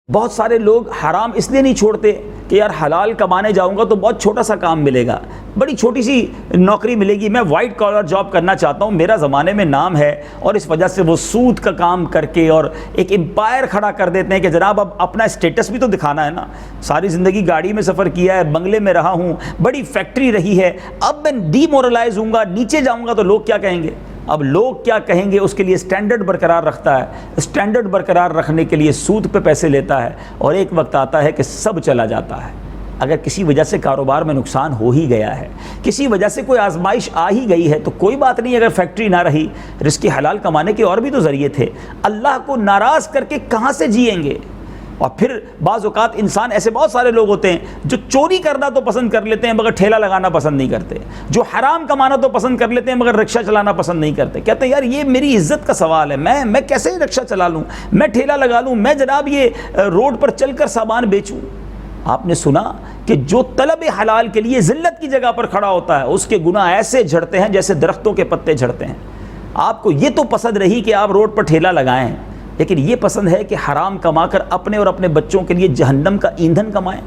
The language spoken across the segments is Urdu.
بہت سارے لوگ حرام اس لیے نہیں چھوڑتے کہ یار حلال کمانے جاؤں گا تو بہت چھوٹا سا کام ملے گا، بڑی چھوٹی سی نوکری ملے گی، میں وائٹ کالر جاب کرنا چاہتا ہوں، میرا زمانے میں نام ہے، اور اس وجہ سے وہ سود کا کام کر کے اور ایک امپائر کھڑا کر دیتے ہیں کہ جناب اب اپنا اسٹیٹس بھی تو دکھانا ہے نا، ساری زندگی گاڑی میں سفر کیا ہے، بنگلے میں رہا ہوں، بڑی فیکٹری رہی ہے، اب میں ڈی مورلائز ہوں گا، نیچے جاؤں گا تو لوگ کیا کہیں گے؟ اب لوگ کیا کہیں گے اس کے لیے سٹینڈرڈ برقرار رکھتا ہے، سٹینڈرڈ برقرار رکھنے کے لیے سود پہ پیسے لیتا ہے، اور ایک وقت آتا ہے کہ سب چلا جاتا ہے۔ اگر کسی وجہ سے کاروبار میں نقصان ہو ہی گیا ہے، کسی وجہ سے کوئی آزمائش آ ہی گئی ہے، تو کوئی بات نہیں، اگر فیکٹری نہ رہی، رزق حلال کمانے کے اور بھی تو ذریعے تھے، اللہ کو ناراض کر کے کہاں سے جئیں گے؟ اور پھر بعض اوقات انسان ایسے بہت سارے لوگ ہوتے ہیں جو چوری کرنا تو پسند کر لیتے ہیں مگر ٹھیلا لگانا پسند نہیں کرتے، جو حرام کمانا تو پسند کر لیتے ہیں مگر رکشہ چلانا پسند نہیں کرتے، کہتے ہیں یار یہ میری عزت کا سوال ہے، میں کیسے رکشہ چلا لوں، میں ٹھیلا لگا لوں، میں جناب یہ روڈ پر چل کر سامان بیچوں۔ آپ نے سنا کہ جو طلب حلال کے لیے ذلت کی جگہ پر کھڑا ہوتا ہے اس کے گناہ ایسے جھڑتے ہیں جیسے درختوں کے پتے جھڑتے ہیں۔ آپ کو یہ تو پسند رہی کہ آپ روڈ پر ٹھیلا لگائیں، لیکن یہ پسند ہے کہ حرام کما کر اپنے اور اپنے بچوں کے لیے جہنم کا ایندھن کمائیں۔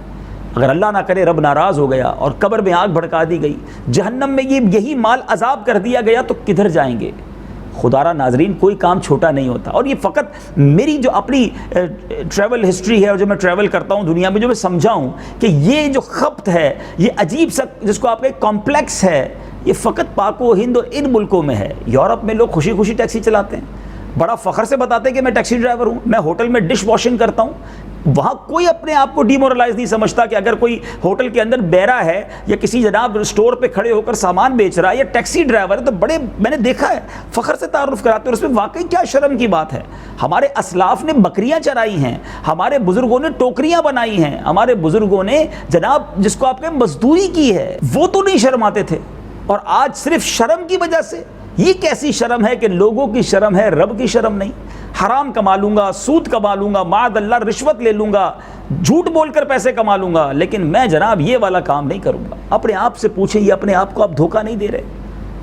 اگر اللہ نہ کرے رب ناراض ہو گیا اور قبر میں آگ بھڑکا دی گئی، جہنم میں یہی مال عذاب کر دیا گیا تو کدھر جائیں گے؟ خدارا ناظرین، کوئی کام چھوٹا نہیں ہوتا، اور یہ فقط میری جو اپنی ٹریول ہسٹری ہے اور جو میں ٹریول کرتا ہوں دنیا میں، جو میں سمجھا ہوں کہ یہ جو خبط ہے، یہ عجیب سا جس کو آپ کے کمپلیکس ہے، یہ فقط پاک و ہند اور ان ملکوں میں ہے۔ یورپ میں لوگ خوشی خوشی ٹیکسی چلاتے ہیں، بڑا فخر سے بتاتے ہیں کہ میں ٹیکسی ڈرائیور ہوں، میں ہوٹل میں ڈش واشنگ کرتا ہوں۔ وہاں کوئی اپنے آپ کو ڈی مورلائز نہیں سمجھتا کہ اگر کوئی ہوٹل کے اندر بیرا ہے یا کسی جناب اسٹور پہ کھڑے ہو کر سامان بیچ رہا ہے یا ٹیکسی ڈرائیور ہے تو بڑے، میں نے دیکھا ہے، فخر سے تعارف کراتے ہیں، اور اس میں واقعی کیا شرم کی بات ہے؟ ہمارے اسلاف نے بکریاں چرائی ہیں، ہمارے بزرگوں نے ٹوکریاں بنائی ہیں، ہمارے بزرگوں نے جناب جس کو آپ نے مزدوری کی ہے، وہ تو نہیں شرماتے تھے، اور آج صرف شرم کی وجہ سے، یہ کیسی شرم ہے کہ لوگوں کی شرم ہے، رب کی شرم نہیں؟ حرام کما لوں گا، سود کما لوں گا، معاذ اللہ رشوت لے لوں گا، جھوٹ بول کر پیسے کما لوں گا، لیکن میں جناب یہ والا کام نہیں کروں گا۔ اپنے آپ سے پوچھیں، یہ اپنے آپ کو آپ دھوکہ نہیں دے رہے؟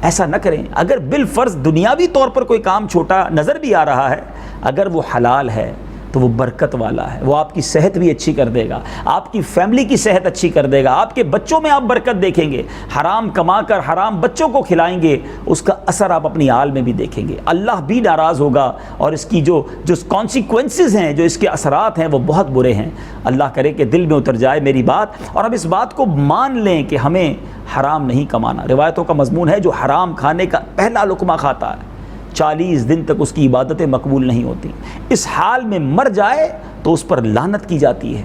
ایسا نہ کریں۔ اگر بالفرض دنیاوی طور پر کوئی کام چھوٹا نظر بھی آ رہا ہے، اگر وہ حلال ہے تو وہ برکت والا ہے، وہ آپ کی صحت بھی اچھی کر دے گا، آپ کی فیملی کی صحت اچھی کر دے گا، آپ کے بچوں میں آپ برکت دیکھیں گے۔ حرام کما کر حرام بچوں کو کھلائیں گے، اس کا اثر آپ اپنی آل میں بھی دیکھیں گے، اللہ بھی ناراض ہوگا، اور اس کی جو کانسیکوینسز ہیں، جو اس کے اثرات ہیں، وہ بہت برے ہیں۔ اللہ کرے کہ دل میں اتر جائے میری بات، اور ہم اس بات کو مان لیں کہ ہمیں حرام نہیں کمانا۔ روایتوں کا مضمون ہے جو حرام کھانے کا پہلا لقمہ کھاتا ہے 40 دن تک اس کی عبادتیں مقبول نہیں ہوتی، اس حال میں مر جائے تو اس پر لعنت کی جاتی ہے۔